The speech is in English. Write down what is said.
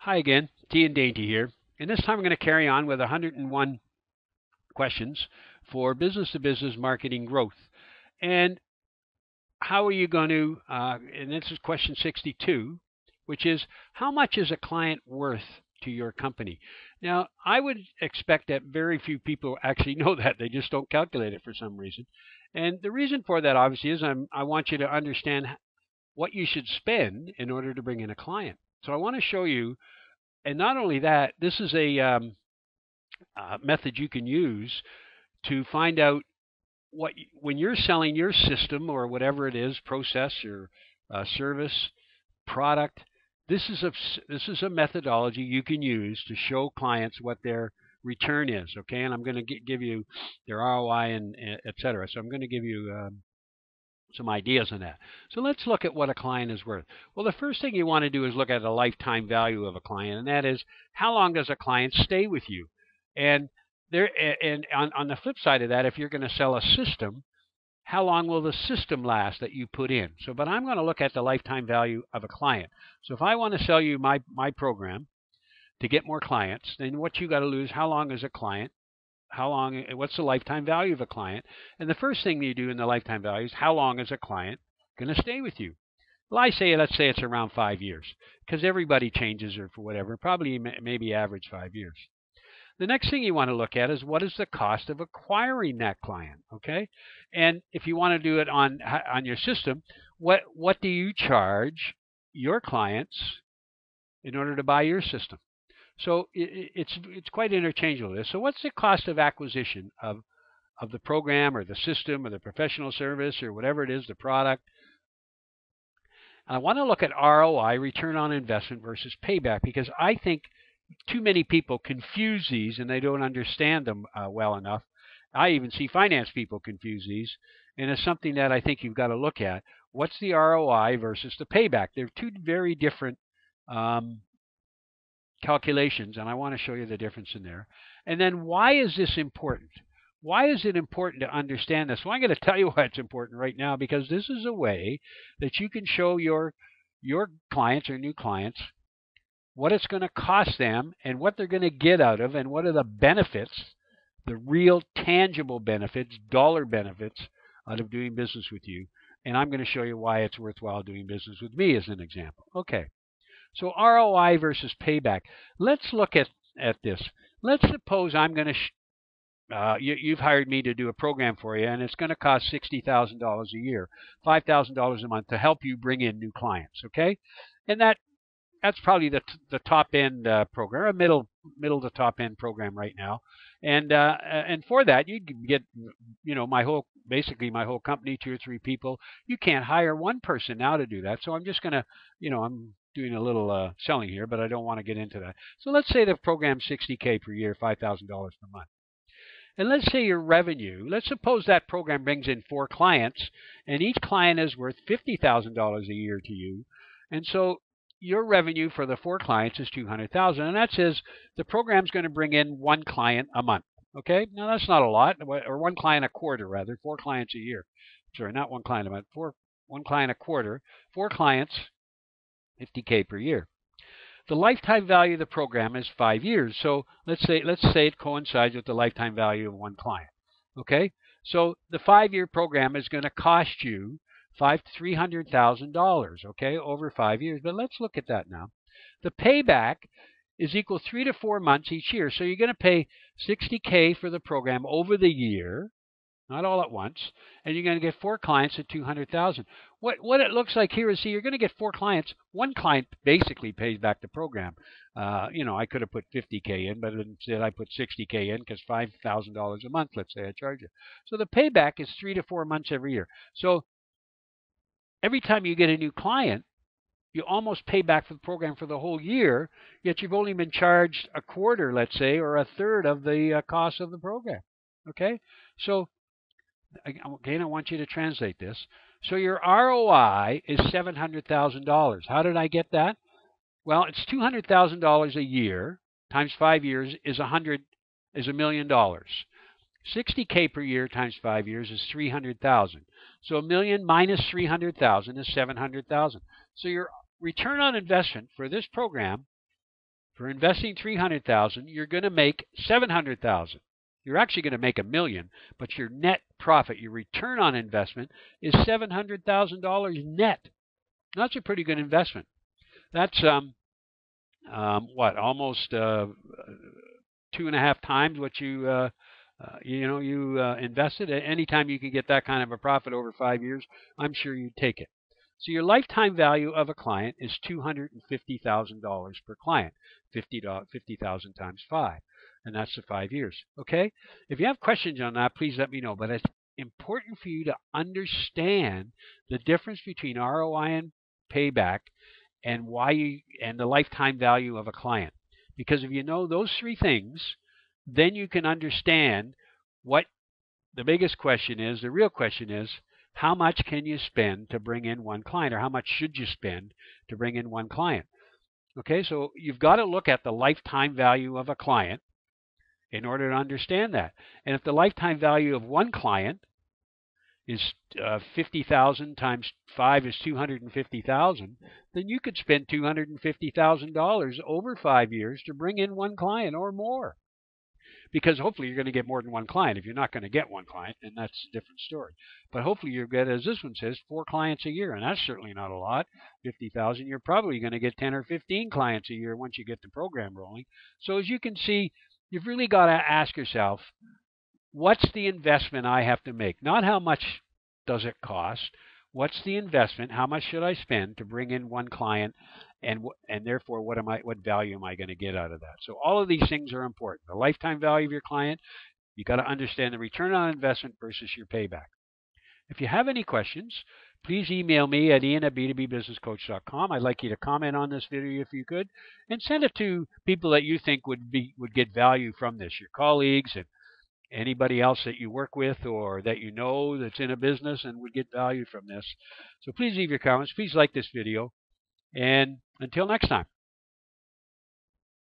Hi again, T and Dainty here. And this time I'm going to carry on with 101 questions for business to business marketing growth. And how are you going to, and this is question 62, which is how much is a client worth to your company? Now, I would expect that very few people actually know that. They just don't calculate it for some reason. And the reason for that, obviously, is I want you to understand what you should spend in order to bring in a client. So I want to show you, and not only that, this is a method you can use to find out when you're selling your system or whatever it is, process or service, product. This is a methodology you can use to show clients what their return is. Okay, and I'm going to give you their ROI and et cetera. So I'm going to give you some ideas on that. So let's look at what a client is worth. Well, the first thing you want to do is look at the lifetime value of a client, and that is how long does a client stay with you? And on the flip side of that, if you're going to sell a system, how long will the system last that you put in? But I'm going to look at the lifetime value of a client. So if I want to sell you my program to get more clients, then what you got to lose, how long is a client? What's the lifetime value of a client? And the first thing you do in the lifetime value is how long is a client going to stay with you? Well, let's say it's around 5 years, because everybody changes or for whatever, probably maybe average 5 years. The next thing you want to look at is what is the cost of acquiring that client, okay? And if you want to do it on your system, what do you charge your clients in order to buy your system? So it's quite interchangeable. So what's the cost of acquisition of the program or the system or the professional service or whatever it is, the product? And I want to look at ROI, return on investment versus payback, because I think too many people confuse these and they don't understand them well enough. I even see finance people confuse these, and it's something that I think you've got to look at. What's the ROI versus the payback? They're two very different calculations, and I want to show you the difference in there. And then why is this important? Why is it important to understand this? Well, I'm going to tell you why it's important right now, because this is a way that you can show your clients or new clients what it's going to cost them and what they're going to get out of, and what are the benefits, the real tangible benefits, dollar benefits out of doing business with you. And I'm going to show you why it's worthwhile doing business with me as an example. Okay. So ROI versus payback. Let's look at this. Let's suppose I'm going to you've hired me to do a program for you, and it's going to cost $60,000 a year, $5,000 a month to help you bring in new clients. Okay, and that's probably the top end program, a middle to top end program right now, and for that you can get my whole company, 2 or 3 people. You can't hire one person now to do that, so I'm just gonna I'm doing a little selling here, but I don't want to get into that. So let's say the program's $60K per year, $5,000 per month. And let's say your revenue, let's suppose that program brings in 4 clients, and each client is worth $50,000 a year to you. And so your revenue for the 4 clients is $200,000, and that says the program's going to bring in 1 client a month. Okay, now that's not a lot, or 1 client a quarter rather, 4 clients a year. Sorry, not 1 client a month, 1 client a quarter, 4 clients, $50K per year. The lifetime value of the program is 5 years. So let's say it coincides with the lifetime value of 1 client. Okay, so the 5-year program is going to cost you $300,000. Okay, over 5 years. But let's look at that now. The payback is equal 3 to 4 months each year. So you're going to pay $60K for the program over the year, not all at once, and you're going to get 4 clients at $200,000. What it looks like here is, see, you're going to get 4 clients. 1 client basically pays back the program. I could have put $50K in, but instead I put $60K in because $5,000 a month, let's say I charge you. So the payback is 3 to 4 months every year. So every time you get a new client, you almost pay back for the program for the whole year, yet you've only been charged a quarter, let's say, or a third of the cost of the program. Okay, so again, I want you to translate this. So your ROI is $700,000. How did I get that? Well, it's $200,000 a year times 5 years is $1 million. $60K per year times 5 years is $300,000. So $1 million minus $300,000 is $700,000. So your return on investment for this program For investing $300,000, you're going to make $700,000. You're actually going to make $1 million, but your net profit, your return on investment, is $700,000 net. That's a pretty good investment. That's almost 2.5 times what you invested. Anytime you can get that kind of a profit over 5 years, I'm sure you'd take it. So your lifetime value of a client is $250,000 per client, 50,000 times 5, and that's the 5 years. Okay? If you have questions on that, please let me know. But it's important for you to understand the difference between ROI and payback and the lifetime value of a client. Because if you know those 3 things, then you can understand what the biggest question is. The real question is, how much can you spend to bring in one client, or how much should you spend to bring in one client? Okay, so you've got to look at the lifetime value of a client in order to understand that. And if the lifetime value of one client is 50,000 times 5 is 250,000, then you could spend $250,000 over 5 years to bring in one client or more. Because hopefully you're going to get more than one client. If you're not going to get one client, then that's a different story. But hopefully you'll get, as this one says, 4 clients a year, and that's certainly not a lot. 50,000, you're probably going to get 10 or 15 clients a year once you get the program rolling. So as you can see, you've really got to ask yourself, what's the investment I have to make? Not how much does it cost. What's the investment? How much should I spend to bring in one client? And therefore, what value am I going to get out of that? So all of these things are important. The lifetime value of your client, you got to understand the return on investment versus your payback. If you have any questions, please email me at ian@b2bbusinesscoach.com. I'd like you to comment on this video if you could, and send it to people that you think would get value from this, your colleagues and anybody else that you work with or that you know that's in a business and would get value from this. So please leave your comments. Please like this video. And until next time.